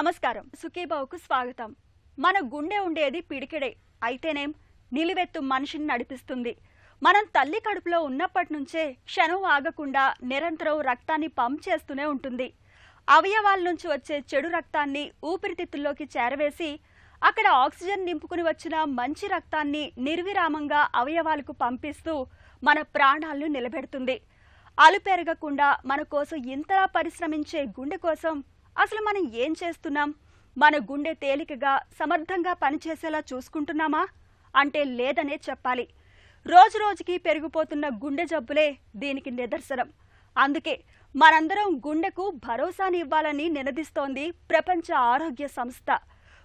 నమస్కారం సుఖీబావుకు స్వాగతం. మన గుండె ఉండేది పిడికెడే అయితేనేం నిలువెత్తు మనిషిని నడిపిస్తుంది. మనం తల్లి కడుపులో ఉన్నప్పటి నుంచే క్షణం ఆగకుండా నిరంతరం రక్తాన్ని పంప్ చేస్తూనే ఉంటుంది. అవయవాల నుంచి వచ్చే చెడు రక్తాన్ని ఊపిరితిత్తుల్లోకి చేరవేసి అక్కడ ఆక్సిజన్ నింపుకుని వచ్చిన మంచి రక్తాన్ని నిర్విరామంగా అవయవాలకు పంపిస్తూ మన ప్రాణాలను నిలబెడుతుంది. అలుపెరగకుండా మన కోసం ఇంతలా పరిశ్రమించే గుండె కోసం అసలు మనం ఏం చేస్తున్నాం? మన గుండె తేలికగా సమర్థంగా పనిచేసేలా చూసుకుంటున్నామా అంటే లేదనే చెప్పాలి. రోజు రోజుకి పెరిగిపోతున్న గుండె జబ్బులే దీనికి నిదర్శనం. అందుకే మనందరం గుండెకు భరోసాని ఇవ్వాలని నినదిస్తోంది ప్రపంచ ఆరోగ్య సంస్థ.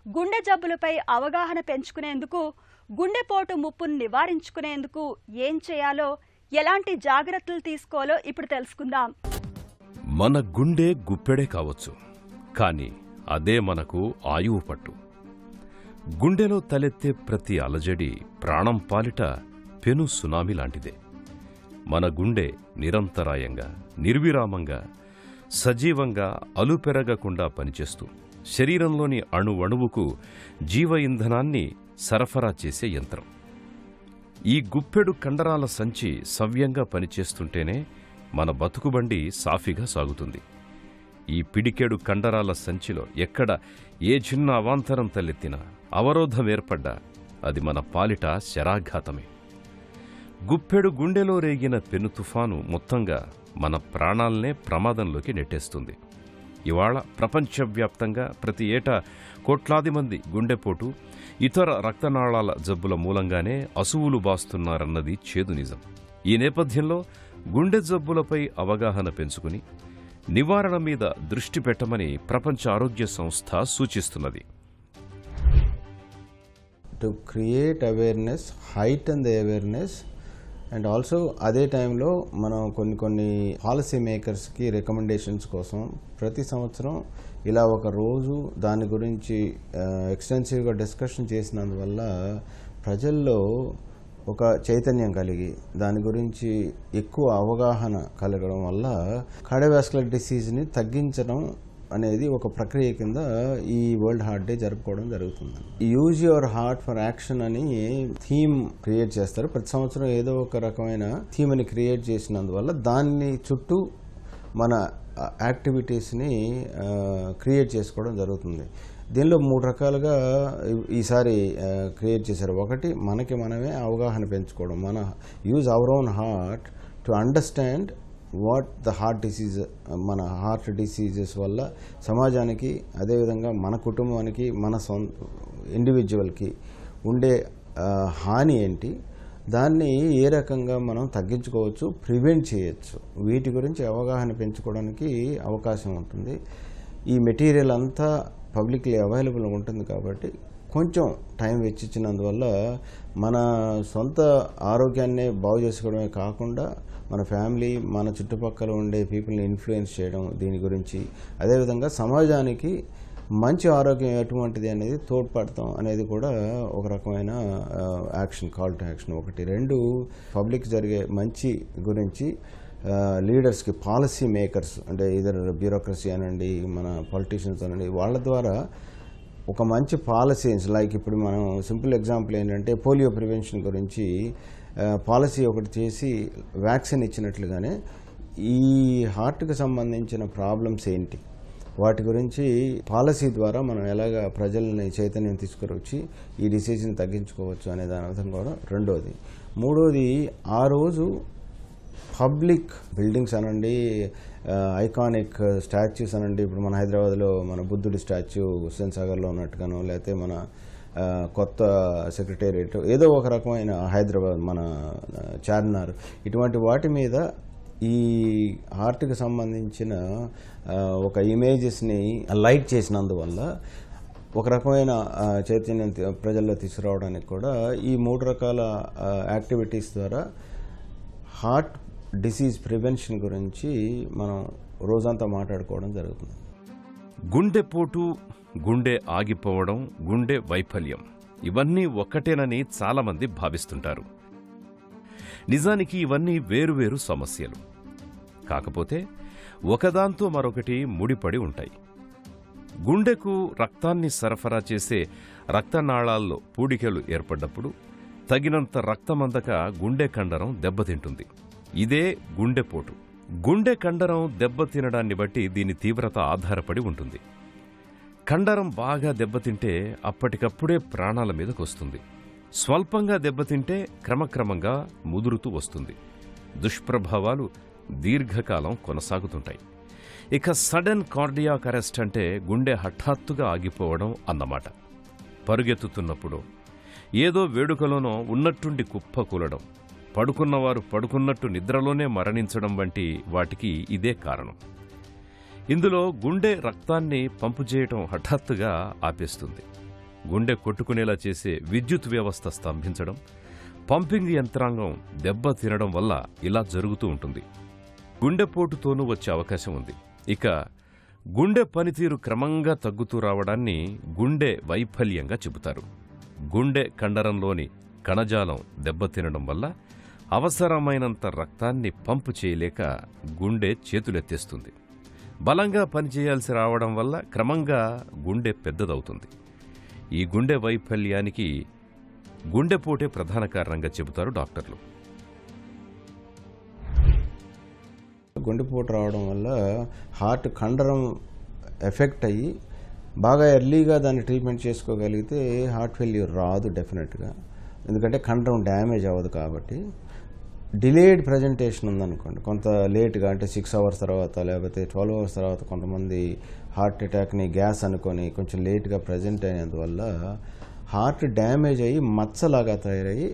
గుండె జబ్బులపై అవగాహన పెంచుకునేందుకు, గుండెపోటు ముప్పును నివారించుకునేందుకు ఏం చేయాలో, ఎలాంటి జాగ్రత్తలు తీసుకోవాలో ఇప్పుడు తెలుసుకుందాం. మన గుండె గుప్పెడే కావచ్చు, కానీ అదే మనకు ఆయువు పట్టు. గుండెలో తలెత్తే ప్రతి అలజడి ప్రాణం పాలిట పెను సునామీ లాంటిదే. మన గుండె నిరంతరాయంగా, నిర్విరామంగా, సజీవంగా, అలుపెరగకుండా పనిచేస్తూ శరీరంలోని అణువణువుకు జీవ ఇంధనాన్ని సరఫరా చేసే యంత్రం. ఈ గుప్పెడు కండరాల సంచి సవ్యంగా పనిచేస్తుంటేనే మన బతుకుబండి సాఫీగా సాగుతుంది. ఈ పిడికెడు కండరాల సంచిలో ఎక్కడ ఏ చిన్న అవాంతరం తలెత్తినా, అవరోధం ఏర్పడ్డా అది మన పాలిట శరాఘాతమే. గుప్పెడు గుండెలో రేగిన పెను తుఫాను మొత్తంగా మన ప్రాణాలనే ప్రమాదంలోకి నెట్టేస్తుంది. ఇవాళ ప్రపంచవ్యాప్తంగా ప్రతి ఏటా కోట్లాది మంది గుండెపోటు, ఇతర రక్తనాళాల జబ్బుల మూలంగానే అసువులు బాస్తున్నారన్నది చేదు నిజం. ఈ నేపథ్యంలో గుండె జబ్బులపై అవగాహన పెంచుకుని నివారణ మీద దృష్టి పెట్టమని ప్రపంచ ఆరోగ్య సంస్థ సూచిస్తున్నది. To create awareness, heighten the awareness, and also అదే టైంలో మనం కొన్ని పాలసీ మేకర్స్కి రికమెండేషన్స్ కోసం ప్రతి సంవత్సరం ఇలా ఒక రోజు దాని గురించి ఎక్స్టెన్సివ్గా డిస్కషన్ చేసినందువల్ల ప్రజల్లో ఒక చైతన్యం కలిగి దాని గురించి ఎక్కువ అవగాహన కలగడం వల్ల కార్డియోవాస్కులర్ డిసీజ్ని తగ్గించడం అనేది ఒక ప్రక్రియ కింద ఈ వరల్డ్ హార్ట్ డే జరుపుకోవడం జరుగుతుంది. Use your heart for action అని థీమ్ క్రియేట్ చేస్తారు. ప్రతి సంవత్సరం ఏదో ఒక రకమైన థీమ్ని క్రియేట్ చేసినందువల్ల దాన్ని చుట్టూ మన యాక్టివిటీస్ని క్రియేట్ చేసుకోవడం జరుగుతుంది. దీనిలో 3 రకాలుగా ఈసారి క్రియేట్ చేశారు. ఒకటి, మనకి మనమే అవగాహన పెంచుకోవడం, మన use our own heart to understand what the heart disease, మన హార్ట్ డిసీజెస్ వల్ల సమాజానికి, అదేవిధంగా మన కుటుంబానికి, మన ఇండివిజువల్కి ఉండే హాని ఏంటి, దాన్ని ఏ రకంగా మనం తగ్గించుకోవచ్చు, ప్రివెంట్ చేయొచ్చు, వీటి గురించి అవగాహన పెంచుకోవడానికి అవకాశం ఉంటుంది. ఈ మెటీరియల్ అంతా పబ్లిక్లీ అవైలబుల్ ఉంటుంది కాబట్టి కొంచెం టైం వెచ్చించినందువల్ల మన సొంత ఆరోగ్యాన్ని బాగు చేసుకోవడమే కాకుండా మన ఫ్యామిలీ, మన చుట్టుపక్కల ఉండే పీపుల్ని ఇన్ఫ్లుయెన్స్ చేయడం దీని గురించి, అదేవిధంగా సమాజానికి మంచి ఆరోగ్యం ఎటువంటిది అనేది తోడ్పడతాం అనేది కూడా ఒక రకమైన action, call to action. 1, 2 public జరిగే మంచి గురించి లీడర్స్కి, పాలసీ మేకర్స్ అంటే ఇదర్ బ్యూరోక్రసీ అనండి, మన పొలిటీషియన్స్ అనండి, వాళ్ళ ద్వారా ఒక మంచి పాలసీస్, లైక్ ఇప్పుడు మనం సింపుల్ ఎగ్జాంపుల్ ఏంటంటే పోలియో ప్రివెన్షన్ గురించి పాలసీ ఒకటి చేసి వ్యాక్సిన్ ఇచ్చినట్లుగానే ఈ హార్ట్కి సంబంధించిన ప్రాబ్లమ్స్ ఏంటి, వాటి గురించి పాలసీ ద్వారా మనం ఎలాగ ప్రజల్ని చైతన్యం తీసుకురొచ్చి ఈ డిసీజ్ని తగ్గించుకోవచ్చు అనే దాని అర్థం కూడా రెండోది. మూడోది, ఆ రోజు పబ్లిక్ బిల్డింగ్స్ అనండి, ఐకానిక్ స్టాచ్యూస్ అనండి, ఇప్పుడు మన హైదరాబాద్లో మన బుద్ధుడి స్టాచ్యూ హుస్సేన్ సాగర్లో ఉన్నట్టుగానో, లేకపోతే మన కొత్త సెక్రటేరియట్, ఏదో ఒక రకమైన హైదరాబాద్ మన చార్మినార్, ఇటువంటి వాటి మీద ఈ హార్ట్కి సంబంధించిన ఒక ఇమేజెస్ని లైట్ చేసినందువల్ల ఒక రకమైన చైతన్యం ప్రజల్లో తీసుకురావడానికి కూడా ఈ 3 రకాల యాక్టివిటీస్ ద్వారా హార్ట్ డిసీజ్ ప్రివెన్షన్ గురించి మనం రోజంతా మాట్లాడుకోవడం జరుగుతుంది. గుండెపోటు, గుండె ఆగిపోవడం, గుండె వైఫల్యం ఇవన్నీ ఒక్కటేనని చాలామంది భావిస్తుంటారు. నిజానికి ఇవన్నీ వేరువేరు సమస్యలు. కాకపోతే ఒకదాంతో మరొకటి ముడిపడి ఉంటాయి. గుండెకు రక్తాన్ని సరఫరా చేసే రక్తనాళాల్లో పూడికలు ఏర్పడ్డప్పుడు తగినంత రక్తమందక గుండె కండరం దెబ్బతింటుంది. ఇదే గుండెపోటు. గుండె కండరం దెబ్బతినడాన్ని బట్టి దీని తీవ్రత ఆధారపడి ఉంటుంది. కండరం బాగా దెబ్బతింటే అప్పటికప్పుడే ప్రాణాల మీదకొస్తుంది. స్వల్పంగా దెబ్బతింటే క్రమక్రమంగా ముదురుతూ వస్తుంది. దుష్ప్రభావాలు దీర్ఘకాలం కొనసాగుతుంటాయి. ఇక సడన్ కార్డియాక్ అరెస్ట్ అంటే గుండె హఠాత్తుగా ఆగిపోవడం అన్నమాట. పరుగెత్తుతున్నప్పుడు, ఏదో వేడుకలోనో ఉన్నట్టుండి కుప్పకూలడం, పడుకున్నవారు పడుకున్నట్టు నిద్రలోనే మరణించడం వంటి వాటికి ఇదే కారణం. ఇందులో గుండె రక్తాన్ని పంపు చేయటం హఠాత్తుగా ఆపేస్తుంది. గుండె కొట్టుకునేలా చేసే విద్యుత్ వ్యవస్థ స్తంభించడం, పంపింగ్ యంత్రాంగం దెబ్బతినడం వల్ల ఇలా జరుగుతూ ఉంటుంది. గుండెపోటుతోనూ వచ్చే అవకాశం ఉంది. ఇక గుండె పనితీరు క్రమంగా తగ్గుతూ రావడాన్ని గుండె వైఫల్యంగా చెబుతారు. గుండె కండరంలోని కణజాలం దెబ్బతినడం వల్ల అవసరమైనంత రక్తాన్ని పంపు చేయలేక గుండె చేతులెత్తేస్తుంది. బలంగా పనిచేయాల్సి రావడం వల్ల క్రమంగా గుండె పెద్దదవుతుంది. ఈ గుండె వైఫల్యానికి గుండెపోటే ప్రధాన కారణంగా చెబుతారు డాక్టర్లు. గుండెపోటు రావడం వల్ల హార్ట్ కండరం ఎఫెక్ట్ అయ్యి బాగా ఎర్లీగా దాన్ని ట్రీట్మెంట్ చేసుకోగలిగితే హార్ట్ ఫెయిల్యూర్ రాదు డెఫినెట్గా. ఎందుకంటే కండరం డ్యామేజ్ అవ్వదు కాబట్టి. డిలేడ్ ప్రజెంటేషన్ ఉందనుకోండి, కొంత లేట్గా అంటే 6 hours తర్వాత లేకపోతే 12 hours తర్వాత కొంతమంది హార్ట్ అటాక్ని గ్యాస్ అనుకొని కొంచెం లేట్గా ప్రజెంట్ అయినందువల్ల హార్ట్ డ్యామేజ్ అయ్యి మచ్చలాగా తయారయ్యి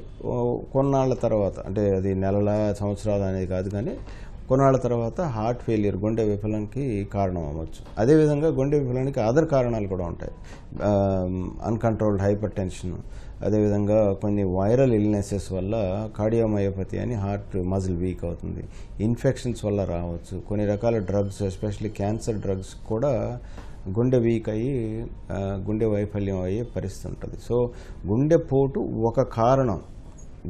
కొన్నాళ్ళ తర్వాత, అంటే అది నెలల సంవత్సరాలు అనేది కాదు కానీ కొన్నాళ్ళ తర్వాత హార్ట్ ఫెయిల్యూర్, గుండె విఫలానికి కారణం అవ్వచ్చు. అదేవిధంగా గుండె విఫలానికి అదర్ కారణాలు కూడా ఉంటాయి. అన్కంట్రోల్డ్ హైపర్ టెన్షన్, అదేవిధంగా కొన్ని వైరల్ ఇల్నెసెస్ వల్ల కార్డియోమయోపతి అని హార్ట్ మజిల్ వీక్ అవుతుంది. ఇన్ఫెక్షన్స్ వల్ల రావచ్చు. కొన్ని రకాల డ్రగ్స్, ఎస్పెషల్లీ క్యాన్సర్ డ్రగ్స్ కూడా గుండె వీక్ అయ్యి గుండె వైఫల్యం అయ్యే పరిస్థితి ఉంటుంది. సో గుండెపోటు ఒక కారణం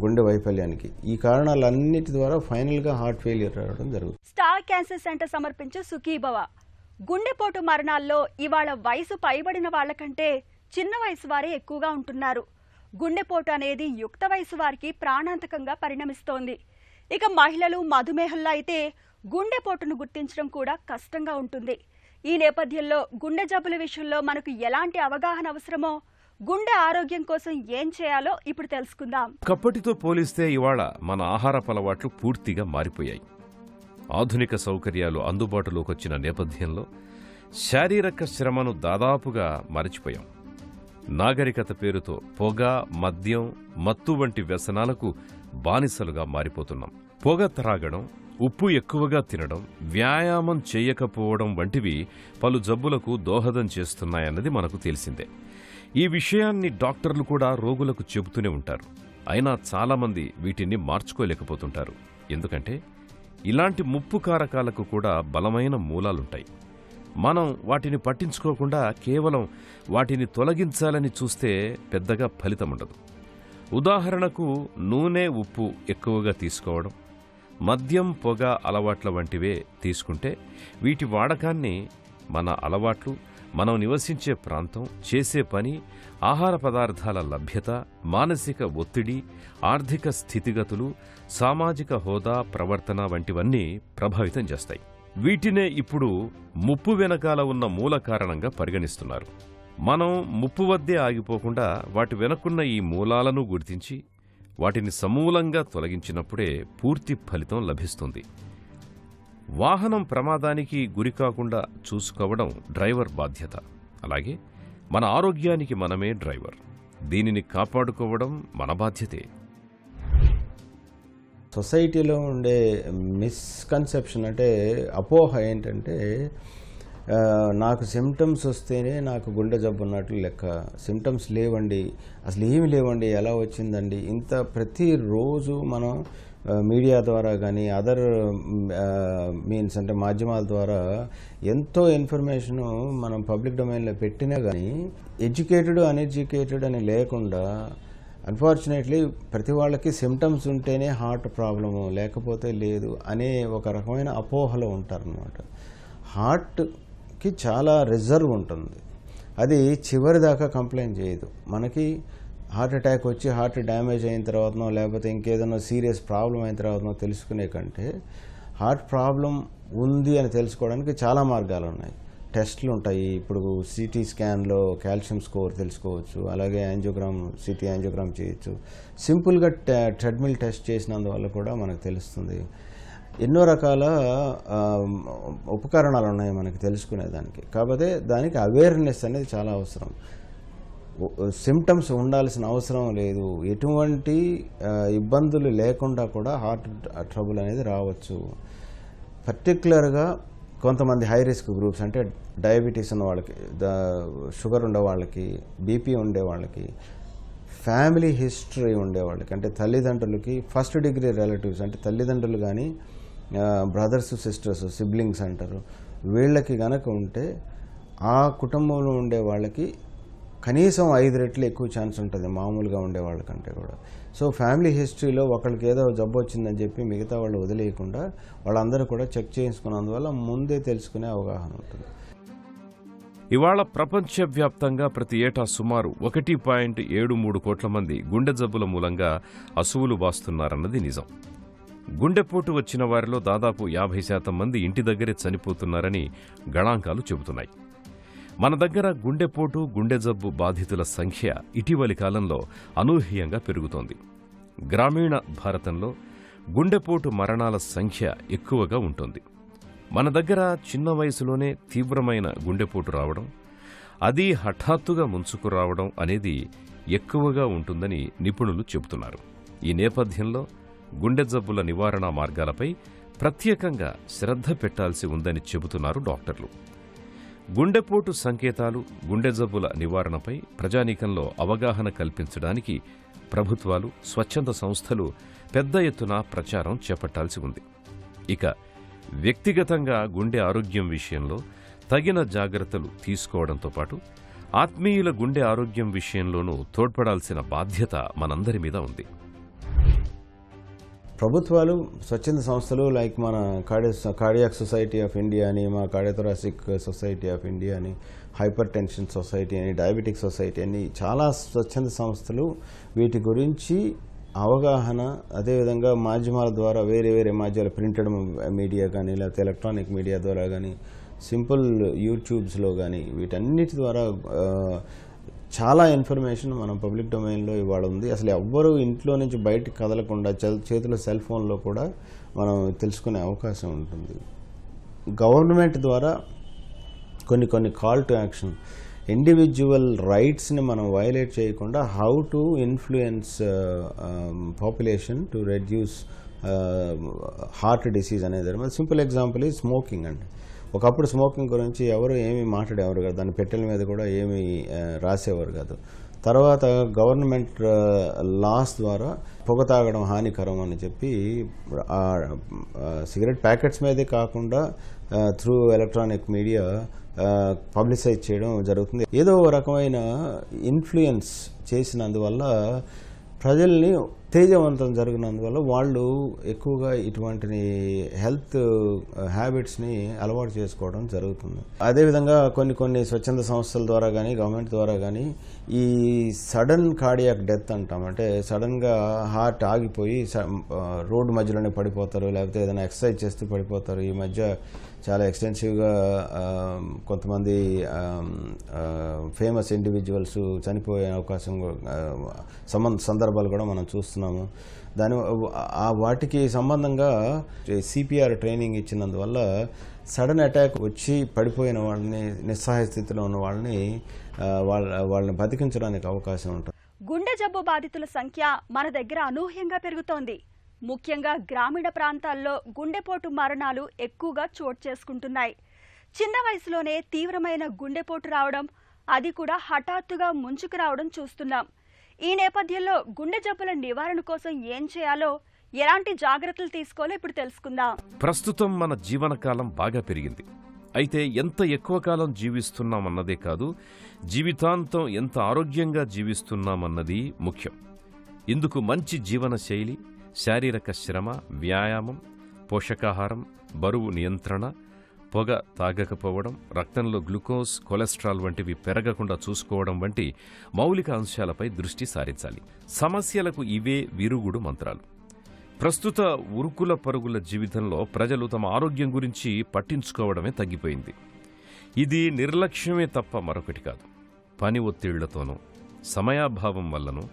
గుండె వైఫల్యానికి. ఈ కారణాలన్నిటి ద్వారా ఫైనల్గా హార్ట్ ఫెయిల్యూర్ రావడం జరుగుతుంది. స్టార్ క్యాన్సర్ సెంటర్ సమర్పించే సుఖీభవ. గుండెపోటు మరణాల్లో ఇవాళ వయసు పైబడిన వాళ్లకంటే చిన్న వయసు వారే ఎక్కువగా ఉంటున్నారు. గుండెపోటు అనేది యుక్త వయసు వారికి ప్రాణాంతకంగా పరిణమిస్తోంది. ఇక మహిళలు మధుమేహంలో అయితే గుండెపోటును గుర్తించడం కూడా కష్టంగా ఉంటుంది. ఈ నేపథ్యంలో గుండె జబ్బుల విషయంలో మనకు ఎలాంటి అవగాహన అవసరమో, గుండె ఆరోగ్యం కోసం ఏం చేయాలో ఇప్పుడు తెలుసుకుందాం. ఒకప్పటితో పోలిస్తే ఇవాళ మన ఆహారపు అలవాట్లు పూర్తిగా మారిపోయాయి. ఆధునిక సౌకర్యాలు అందుబాటులోకి వచ్చిన నేపథ్యంలో శారీరక శ్రమను దాదాపుగా మరచిపోయాం. నాగరికత పేరుతో పొగ, మద్యం, మత్తు వంటి వ్యసనాలకు బానిసలుగా మారిపోతున్నాం. పొగ త్రాగడం, ఉప్పు ఎక్కువగా తినడం, వ్యాయామం చేయకపోవడం వంటివి పలు జబ్బులకు దోహదం చేస్తున్నాయన్నది మనకు తెలిసిందే. ఈ విషయాన్ని డాక్టర్లు కూడా రోగులకు చెబుతూనే ఉంటారు. అయినా చాలామంది వీటిని మార్చుకోలేకపోతుంటారు. ఎందుకంటే ఇలాంటి ముప్పు కారకాలకు కూడా బలమైన మూలాలుంటాయి. మనం వాటిని పట్టించుకోకుండా కేవలం వాటిని తొలగించాలని చూస్తే పెద్దగా ఫలితముండదు. ఉదాహరణకు నూనె, ఉప్పు ఎక్కువగా తీసుకోవడం, మద్యం, పొగ అలవాట్ల వంటివే తీసుకుంటే వీటి వాడకాన్ని మన అలవాట్లు, మనం నివసించే ప్రాంతం, చేసే పని, ఆహార పదార్థాల లభ్యత, మానసిక ఒత్తిడి, ఆర్థిక స్థితిగతులు, సామాజిక హోదా, ప్రవర్తన వంటివన్నీ ప్రభావితం చేస్తాయి. వీటినే ఇప్పుడు ముప్పు వెనకాల ఉన్న మూల కారణంగా పరిగణిస్తున్నారు. మనం ముప్పు వద్దే ఆగిపోకుండా వాటి వెనకున్న ఈ మూలాలను గుర్తించి వాటిని సమూలంగా తొలగించినప్పుడే పూర్తి ఫలితం లభిస్తుంది. వాహనం ప్రమాదానికి గురికాకుండా చూసుకోవడం డ్రైవర్ బాధ్యత. అలాగే మన ఆరోగ్యానికి మనమే డ్రైవర్. దీనిని కాపాడుకోవడం మన బాధ్యతే. సొసైటీలో ఉండే మిస్కన్సెప్షన్ అంటే అపోహ ఏంటంటే, నాకు సిమ్టమ్స్ వస్తేనే నాకు గుండె జబ్బు ఉన్నట్లు లెక్క. సిమ్టమ్స్ లేవండి, అసలు ఏమి లేవండి, ఎలా వచ్చిందండి. ఇంత ప్రతిరోజు మనం మీడియా ద్వారా కానీ అదర్ మీన్స్ అంటే మాధ్యమాల ద్వారా ఎంతో ఇన్ఫర్మేషను మనం పబ్లిక్ డొమైన్లో పెట్టినా కానీ ఎడ్యుకేటెడ్, అన్ఎడ్యుకేటెడ్ అని లేకుండా అన్ఫార్చునేట్లీ ప్రతి వాళ్ళకి సిమ్టమ్స్ ఉంటేనే హార్ట్ ప్రాబ్లము, లేకపోతే లేదు అనే ఒక రకమైన అపోహలో ఉంటారనమాట. హార్ట్కి చాలా రిజర్వ్ ఉంటుంది. అది చివరి దాకా కంప్లైంట్ చేయదు. మనకి హార్ట్ అటాక్ వచ్చి హార్ట్ డ్యామేజ్ అయిన తర్వాతనో లేకపోతే ఇంకేదైనా సీరియస్ ప్రాబ్లం అయిన తర్వాతనో తెలుసుకునే కంటే హార్ట్ ప్రాబ్లం ఉంది అని తెలుసుకోవడానికి చాలా మార్గాలు ఉన్నాయి. టెస్ట్లు ఉంటాయి. ఇప్పుడు సిటీ స్కాన్లో కాల్షియం స్కోర్ తెలుసుకోవచ్చు, అలాగే యాంజియోగ్రామ్, సిటీ యాంజియోగ్రామ్ చేయొచ్చు. సింపుల్గా ట్రెడ్మిల్ టెస్ట్ చేసినందువల్ల కూడా మనకు తెలుస్తుంది. ఎన్నో రకాల ఉపకరణాలు ఉన్నాయి మనకి తెలుసుకునేదానికి. కాకపోతే దానికి అవేర్నెస్ అనేది చాలా అవసరం. సిమ్టమ్స్ ఉండాల్సిన అవసరం లేదు. ఎటువంటి ఇబ్బందులు లేకుండా కూడా హార్ట్ ట్రబుల్ అనేది రావచ్చు. పర్టికులర్గా కొంతమంది హై రిస్క్ గ్రూప్స్, అంటే డయాబెటీస్ ఉన్న వాళ్ళకి, షుగర్ ఉండే వాళ్ళకి, బీపీ ఉండే వాళ్ళకి, ఫ్యామిలీ హిస్టరీ ఉండే వాళ్ళకి, అంటే తల్లిదండ్రులకి ఫస్ట్ డిగ్రీ రిలేటివ్స్, అంటే తల్లిదండ్రులు కానీ బ్రదర్స్ సిస్టర్స్ సిబ్లింగ్స్ అంటారు, వీళ్ళకి గనక ఉంటే ఆ కుటుంబంలో ఉండే వాళ్ళకి కనీసం 5 రెట్లు ఎక్కువ ఛాన్స్ ఉంటుంది మామూలుగా ఉండే వాళ్ళకంటే కూడా. సో ఫ్యామిలీ హిస్టరీలో ఒకరికి ఏదో జబ్బు వచ్చిందని చెప్పి మిగతా వాళ్ళు వదిలేయకుండా వాళ్ళందరూ కూడా చెక్ చేయించుకున్నందువల్ల ముందే తెలుసుకునే అవగాహన ఉంటుంది. ఇవాళ ప్రపంచవ్యాప్తంగా ప్రతి ఏటా సుమారు 1.73 కోట్ల మంది గుండె జబ్బుల మూలంగా అసువులు బాస్తున్నారన్నది నిజం. గుండెపోటు వచ్చిన వారిలో దాదాపు 50% మంది ఇంటి దగ్గరే చనిపోతున్నారని గణాంకాలు చెబుతున్నాయి. మన దగ్గర గుండెపోటు, గుండె జబ్బు బాధితుల సంఖ్య ఇటీవలి కాలంలో అనూహ్యంగా పెరుగుతోంది. గ్రామీణ భారతంలో గుండెపోటు మరణాల సంఖ్య ఎక్కువగా ఉంటుంది. మన దగ్గర చిన్న వయసులోనే తీవ్రమైన గుండెపోటు రావడం, అది హఠాత్తుగా ముంచుకురావడం అనేది ఎక్కువగా ఉంటుందని నిపుణులు చెబుతున్నారు. ఈ నేపథ్యంలో గుండె జబ్బుల నివారణ మార్గాలపై ప్రత్యేకంగా శ్రద్ధ పెట్టాల్సి ఉందని చెబుతున్నారు డాక్టర్లు. గుండెపోటు సంకేతాలు, గుండె జబ్బుల నివారణపై ప్రజానీకంలో అవగాహన కల్పించడానికి ప్రభుత్వాలు, స్వచ్ఛంద సంస్థలు పెద్ద ఎత్తున ప్రచారం చేపట్టాల్సి ఉంది. ఇక వ్యక్తిగతంగా గుండె ఆరోగ్యం విషయంలో తగిన జాగ్రత్తలు తీసుకోవడంతో పాటు ఆత్మీయుల గుండె ఆరోగ్యం విషయంలోనూ తోడ్పడాల్సిన బాధ్యత మనందరి మీద ఉంది. ప్రభుత్వాలు, స్వచ్ఛంద సంస్థలు లైక్ మన కార్డియాక్ సొసైటీ ఆఫ్ ఇండియా అని, మా కార్డియోథొరాసిక్ సొసైటీ ఆఫ్ ఇండియా అని, హైపర్ టెన్షన్ సొసైటీ అని, డయాబెటిక్ సొసైటీ అని చాలా స్వచ్ఛంద సంస్థలు వీటి గురించి అవగాహన, అదేవిధంగా మాధ్యమాల ద్వారా, వేరే వేరే మాధ్యమాలు, ప్రింటెడ్ మీడియా కానీ లేకపోతే ఎలక్ట్రానిక్ మీడియా ద్వారా కానీ, సింపుల్ యూట్యూబ్స్లో కానీ, వీటన్నిటి ద్వారా చాలా ఇన్ఫర్మేషన్ మనం పబ్లిక్ డొమైన్లో ఇవాళ ఉంది. అసలు ఎవ్వరూ ఇంట్లో నుంచి బయటకు కదలకుండా చేతిలో సెల్ ఫోన్లో కూడా మనం తెలుసుకునే అవకాశం ఉంటుంది. గవర్నమెంట్ ద్వారా కొన్ని కాల్ టు యాక్షన్, ఇండివిజువల్ రైట్స్ని మనం వయలేట్ చేయకుండా how to influence population to reduce heart disease అనేది. సింపుల్ ఎగ్జాంపుల్ ఈ స్మోకింగ్ అండి. ఒకప్పుడు స్మోకింగ్ గురించి ఎవరు ఏమీ మాట్లాడేవారు కాదు, దాని పెట్టెల మీద కూడా ఏమీ రాసేవారు కాదు. తర్వాత గవర్నమెంట్ లాస్ ద్వారా పొగ తాగడం హానికరం అని చెప్పి సిగరెట్ ప్యాకెట్స్ మీదే కాకుండా త్రూ ఎలక్ట్రానిక్ మీడియా పబ్లిసైజ్ చేయడం జరుగుతుంది. ఏదో రకమైన ఇన్ఫ్లుయెన్స్ చేసినందువల్ల ప్రజల్ని ఉత్తేజవంతం జరిగినందువల్ల వాళ్ళు ఎక్కువగా ఇటువంటి హెల్త్ హ్యాబిట్స్ని అలవాటు చేసుకోవడం జరుగుతుంది. అదేవిధంగా కొన్ని స్వచ్ఛంద సంస్థల ద్వారా కానీ గవర్నమెంట్ ద్వారా కానీ ఈ సడన్ కార్డియాక్ డెత్ అంటాం, అంటే సడన్గా హార్ట్ ఆగిపోయి రోడ్డు మధ్యలోనే పడిపోతారు, లేకపోతే ఏదైనా ఎక్సర్సైజ్ చేస్తూ పడిపోతారు. ఈ మధ్య చాలా ఎక్స్టెన్సివ్గా కొంతమంది ఫేమస్ ఇండివిజువల్స్ చనిపోయే అవకాశం సందర్భాలు కూడా మనం చూస్తున్నాము. వాటికి సంబంధంగా సిపిఆర్ ట్రైనింగ్ ఇచ్చినందువల్ల సడన్ అటాక్ వచ్చి పడిపోయిన వాళ్ళని, నిస్సహాయ స్థితిలో ఉన్న వాళ్ళని బతికించడానికి అవకాశం ఉంటుంది. గుండె జబ్బు బాధితుల సంఖ్య మన దగ్గర అనూహ్యంగా పెరుగుతోంది. ముఖ్యంగా గ్రామీణ ప్రాంతాల్లో గుండెపోటు మరణాలు ఎక్కువగా చోటు చేసుకుంటున్నాయి. చిన్న వయసులోనే తీవ్రమైన గుండెపోటు రావడం, అది కూడా హఠాత్తుగా ముంచుకు రావడం చూస్తున్నాం. ఈ నేపథ్యంలో గుండె జబ్బుల నివారణ కోసం ఏం చేయాలో, ఎలాంటి జాగ్రత్తలు తీసుకోవాలో ఇప్పుడు తెలుసుకుందాం. ప్రస్తుతం మన జీవనకాలం బాగా పెరిగింది. అయితే ఎంత ఎక్కువ కాలం జీవిస్తున్నామన్నదే కాదు, జీవితాంతం ఎంత ఆరోగ్యంగా జీవిస్తున్నామన్నది ముఖ్యం. ఇందుకు మంచి జీవన శైలి, శారీరక శ్రమ, వ్యాయామం, పోషకాహారం, బరువు నియంత్రణ, పొగ తాగకపోవడం, రక్తంలో గ్లూకోజ్, కొలెస్ట్రాల్ వంటివి పెరగకుండా చూసుకోవడం వంటి మౌలిక అంశాలపై దృష్టి సారించాలి. సమస్యలకు ఇవే విరుగుడు మంత్రాలు. ప్రస్తుత ఉరుకుల పరుగుల జీవితంలో ప్రజలు తమ ఆరోగ్యం గురించి పట్టించుకోవడమే తగ్గిపోయింది. ఇది నిర్లక్ష్యమే తప్ప మరొకటి కాదు. పని ఒత్తిళ్లతోనూ సమయాభావం వల్లనూ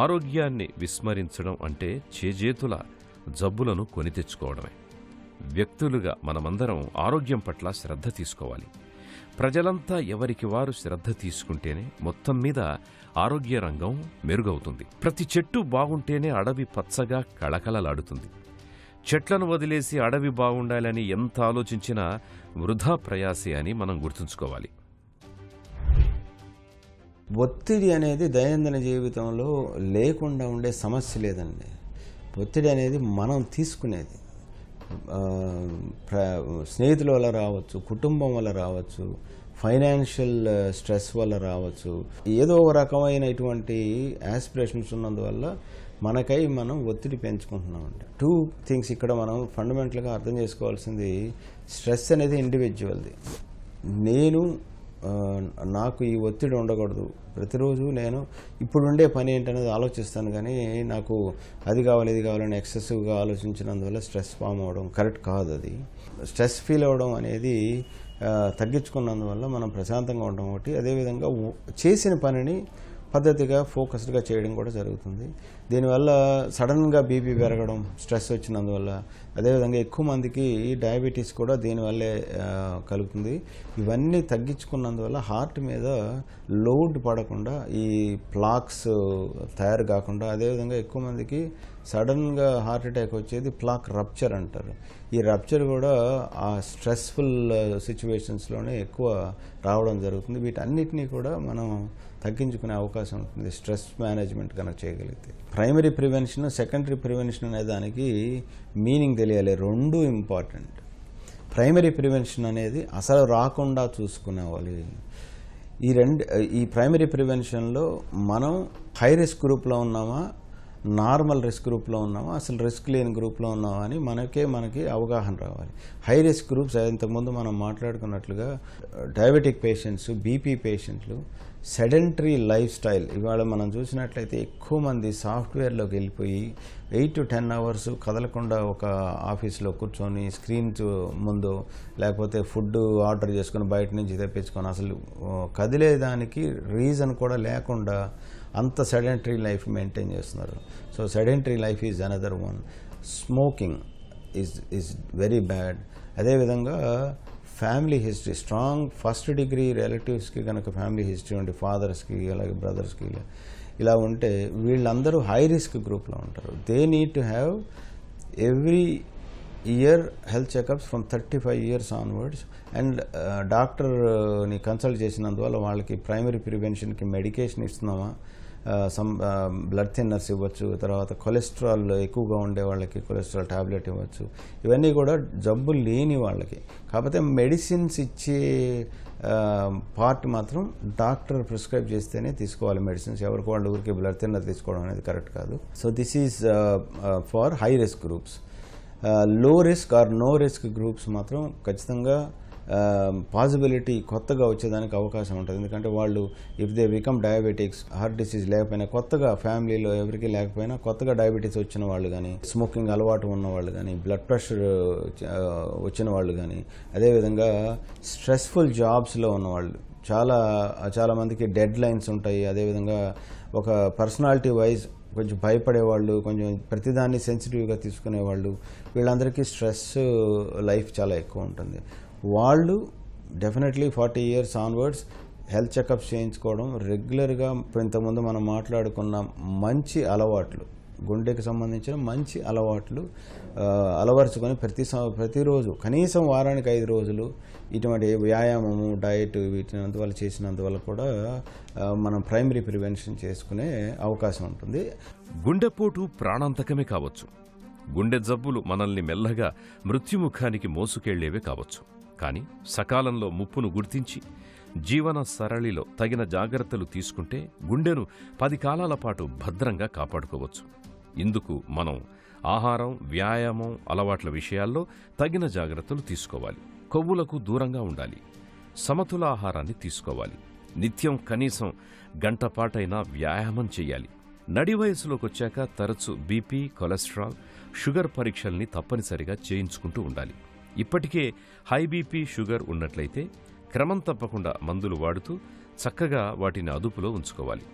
ఆరోగ్యాన్ని విస్మరించడం అంటే చేజేతుల జబ్బులను కొని తెచ్చుకోవడమే. వ్యక్తులుగా మనమందరం ఆరోగ్యం పట్ల శ్రద్ధ తీసుకోవాలి. ప్రజలంతా ఎవరికి వారు శ్రద్ధ తీసుకుంటేనే మొత్తం మీద ఆరోగ్య రంగం మెరుగవుతుంది. ప్రతి చెట్టు బాగుంటేనే అడవి పచ్చగా కళకళలాడుతుంది. చెట్లను వదిలేసి అడవి బాగుండాలని ఎంత ఆలోచించినా వృధా ప్రయాసే అని మనం గుర్తుంచుకోవాలి. ఒత్తిడి అనేది దైనందిన జీవితంలో లేకుండా ఉండే సమస్య లేదండి. ఒత్తిడి అనేది మనం తీసుకునేది. స్నేహితుల వల్ల రావచ్చు, కుటుంబం వల్ల రావచ్చు, ఫైనాన్షియల్ స్ట్రెస్ వల్ల రావచ్చు. ఏదో ఒక రకమైనటువంటి యాస్పిరేషన్స్ ఉన్నందువల్ల మనకై మనం ఒత్తిడి పెంచుకుంటున్నామండి. 2 థింగ్స్ ఇక్కడ మనం ఫండమెంటల్గా అర్థం చేసుకోవాల్సింది, స్ట్రెస్ అనేది ఇండివిజువల్ది. నాకు ఈ ఒత్తిడి ఉండకూడదు, ప్రతిరోజు నేను ఇప్పుడుండే పని ఏంటనేది ఆలోచిస్తాను, కానీ నాకు అది కావాలి ఇది కావాలని ఎక్సెసివ్గా ఆలోచించినందువల్ల స్ట్రెస్ ఫామ్ అవ్వడం కరెక్ట్ కాదు. అది స్ట్రెస్ ఫీల్ అవ్వడం అనేది తగ్గించుకున్నందువల్ల మనం ప్రశాంతంగా ఉండడం ఒకటి, అదేవిధంగా చేసిన పనిని పద్ధతిగా ఫోకస్డ్గా చేయడం కూడా జరుగుతుంది. దీనివల్ల సడన్గా బీపీ పెరగడం స్ట్రెస్ వచ్చినందువల్ల, అదేవిధంగా ఎక్కువ మందికి డయాబెటీస్ కూడా దీనివల్లే కలుగుతుంది. ఇవన్నీ తగ్గించుకున్నందువల్ల హార్ట్ మీద లోడ్ పడకుండా, ఈ ప్లాక్స్ తయారు కాకుండా, అదేవిధంగా ఎక్కువ మందికి సడన్గా హార్ట్ అటాక్ వచ్చేది ప్లాక్ రప్చర్ అంటారు. ఈ రప్చర్ కూడా ఆ స్ట్రెస్ఫుల్ సిచ్యువేషన్స్లోనే ఎక్కువ రావడం జరుగుతుంది. వీటన్నిటినీ కూడా మనం తగ్గించుకునే అవకాశం ఉంటుంది స్ట్రెస్ మేనేజ్మెంట్ కనుక చేయగలిగితే. ప్రైమరీ ప్రివెన్షన్, సెకండరీ ప్రివెన్షన్ అనే దానికి మీనింగ్ తెలియాలి. 2 ఇంపార్టెంట్. ప్రైమరీ ప్రివెన్షన్ అనేది అసలు రాకుండా చూసుకునేవాలి. ఈ ప్రైమరీ ప్రివెన్షన్లో మనం హై రిస్క్ గ్రూప్లో ఉన్నామా, నార్మల్ రిస్క్ గ్రూప్లో ఉన్నామా, అసలు రిస్క్ లేని గ్రూప్లో ఉన్నామా అని మనకి అవగాహన రావాలి. హై రిస్క్ గ్రూప్స్ ఇంతకుముందు మనం మాట్లాడుకున్నట్లుగా డయాబెటిక్ పేషెంట్స్, బీపీ పేషెంట్లు, సెడెంటరీ లైఫ్ స్టైల్. ఇవాళ మనం చూసినట్లయితే ఎక్కువ మంది సాఫ్ట్వేర్లోకి వెళ్ళిపోయి 8 to 10 hours కదలకుండా ఒక ఆఫీస్లో కూర్చొని స్క్రీన్స్ ముందు, లేకపోతే ఫుడ్ ఆర్డర్ చేసుకుని బయట నుంచి తెప్పించుకొని అసలు కదిలేదానికి రీజన్ కూడా లేకుండా అంత సెడెంటరీ లైఫ్ మెయింటైన్ చేస్తున్నారు. So sedentary life is another one. Smoking is very bad. అదేవిధంగా family history, strong first degree రిలేటివ్స్కి కనుక ఫ్యామిలీ హిస్టరీ ఉంటే, ఫాదర్స్కి అలాగే బ్రదర్స్కి ఇలా ఉంటే వీళ్ళందరూ హై రిస్క్ గ్రూప్లో ఉంటారు. They need to have every year health checkups from 35 years onwards. And డాక్టర్ని కన్సల్ట్ చేసినందువల్ల వాళ్ళకి ప్రైమరీ ప్రివెన్షన్కి మెడికేషన్ ఇస్తున్నామా, బ్లడ్ థిన్నర్స్ ఇవ్వచ్చు, తర్వాత కొలెస్ట్రాల్ ఎక్కువగా ఉండే వాళ్ళకి కొలెస్ట్రాల్ టాబ్లెట్ ఇవ్వచ్చు. ఇవన్నీ కూడా జబ్బు లేని వాళ్ళకి. కాకపోతే మెడిసిన్స్ ఇచ్చే పార్ట్ మాత్రం డాక్టర్ ప్రిస్క్రైబ్ చేస్తేనే తీసుకోవాలి మెడిసిన్స్. ఎవరికి వాళ్ళు ఊరికి బ్లడ్ థిన్నర్ తీసుకోవడం అనేది కరెక్ట్ కాదు. So this is for high risk groups. Low risk or no risk groups మాత్రం ఖచ్చితంగా పాసిబిలిటీ కొత్తగా వచ్చేదానికి అవకాశం ఉంటుంది. ఎందుకంటే వాళ్ళు if they become diabetics, heart disease లేకపోయినా, కొత్తగా ఫ్యామిలీలో ఎవరికి లేకపోయినా కొత్తగా డయాబెటీస్ వచ్చిన వాళ్ళు కానీ, స్మోకింగ్ అలవాటు ఉన్న వాళ్ళు కానీ, బ్లడ్ ప్రెషర్ వచ్చిన వాళ్ళు కానీ, అదేవిధంగా స్ట్రెస్ఫుల్ జాబ్స్లో ఉన్నవాళ్ళు, చాలా మందికి డెడ్ లైన్స్ ఉంటాయి. అదేవిధంగా ఒక పర్సనాలిటీ వైజ్ కొంచెం భయపడేవాళ్ళు, కొంచెం ప్రతిదాన్ని సెన్సిటివ్గా తీసుకునేవాళ్ళు, వీళ్ళందరికీ స్ట్రెస్ లైఫ్ చాలా ఎక్కువ ఉంటుంది. వాళ్ళు definitely 40 years onwards health checkups చేయించుకోవడం, రెగ్యులర్గా ఇంతకుముందు మనం మాట్లాడుకున్న మంచి అలవాట్లు, గుండెకి సంబంధించిన మంచి అలవాట్లు అలవరుచుకొని ప్రతిరోజు కనీసం వారానికి 5 రోజులు ఇటువంటి వ్యాయామము, డయట్ వీటినందువల్ల చేసినందువల్ల కూడా మనం ప్రైమరీ ప్రివెన్షన్ చేసుకునే అవకాశం ఉంటుంది. గుండెపోటు ప్రాణాంతకమే కావచ్చు. గుండె జబ్బులు మనల్ని మెల్లగా మృత్యుముఖానికి మోసుకెళ్లేవే కావచ్చు. కానీ సకాలంలో ముప్పును గుర్తించి జీవన సరళిలో తగిన జాగ్రత్తలు తీసుకుంటే గుండెను 10 కాలాల పాటు భద్రంగా కాపాడుకోవచ్చు. ఇందుకు మనం ఆహారం, వ్యాయామం, అలవాట్ల విషయాల్లో తగిన జాగ్రత్తలు తీసుకోవాలి. కొవ్వులకు దూరంగా ఉండాలి. సమతుల ఆహారాన్ని తీసుకోవాలి. నిత్యం కనీసం గంట పాటైనా వ్యాయామం చెయ్యాలి. నడి వయసులోకొచ్చాక తరచు బీపీ, కొలెస్ట్రాల్, షుగర్ పరీక్షల్ని తప్పనిసరిగా చేయించుకుంటూ ఉండాలి. ఇప్పటికే హై బీపీ, షుగర్ ఉన్నట్లయితే క్రమం తప్పకుండా మందులు వాడుతూ చక్కగా వాటిని అదుపులో ఉంచుకోవాలి.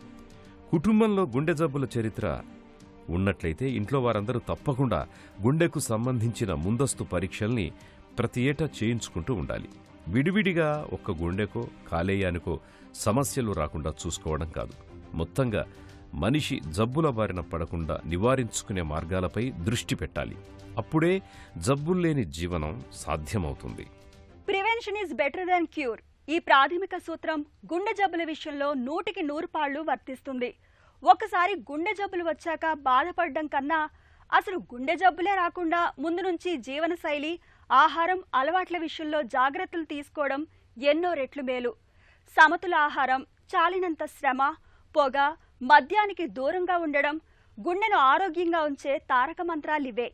కుటుంబంలో గుండె జబ్బుల చరిత్ర ఉన్నట్లయితే ఇంట్లో వారందరూ తప్పకుండా గుండెకు సంబంధించిన ముందస్తు పరీక్షల్ని ప్రతి ఏటా చేయించుకుంటూ ఉండాలి. విడివిడిగా ఒక్క గుండెకో కాలేయానికో సమస్యలు రాకుండా చూసుకోవడం కాదు, మొత్తంగా మనిషి జబ్బుల బారిన పడకుండా నివారించుకునే మార్గాలపై దృష్టి పెట్టాలి. అప్పుడే జబ్బుల్లేని జీవనం సాధ్యమవుతుంది. Prevention is better than cure. ఈ ప్రాథమిక సూత్రం గుండె జబ్బుల విషయంలో 100కి 100 పాళ్ళు వర్తిస్తుంది. ఒకసారి గుండె జబ్బులు వచ్చాక బాధపడడం కన్నా అసలు గుండె జబ్బులే రాకుండా ముందు నుంచి జీవనశైలి, ఆహారం అలవాట్ల విషయంలో జాగ్రత్తలు తీసుకోవడం ఎన్నో రెట్లు మేలు. సమతుల ఆహారం, చాలినంత శ్రమ, పొగ, మద్యానికి దూరంగా ఉండడం గుండెను ఆరోగ్యంగా ఉంచే తారక మంత్రాలివే.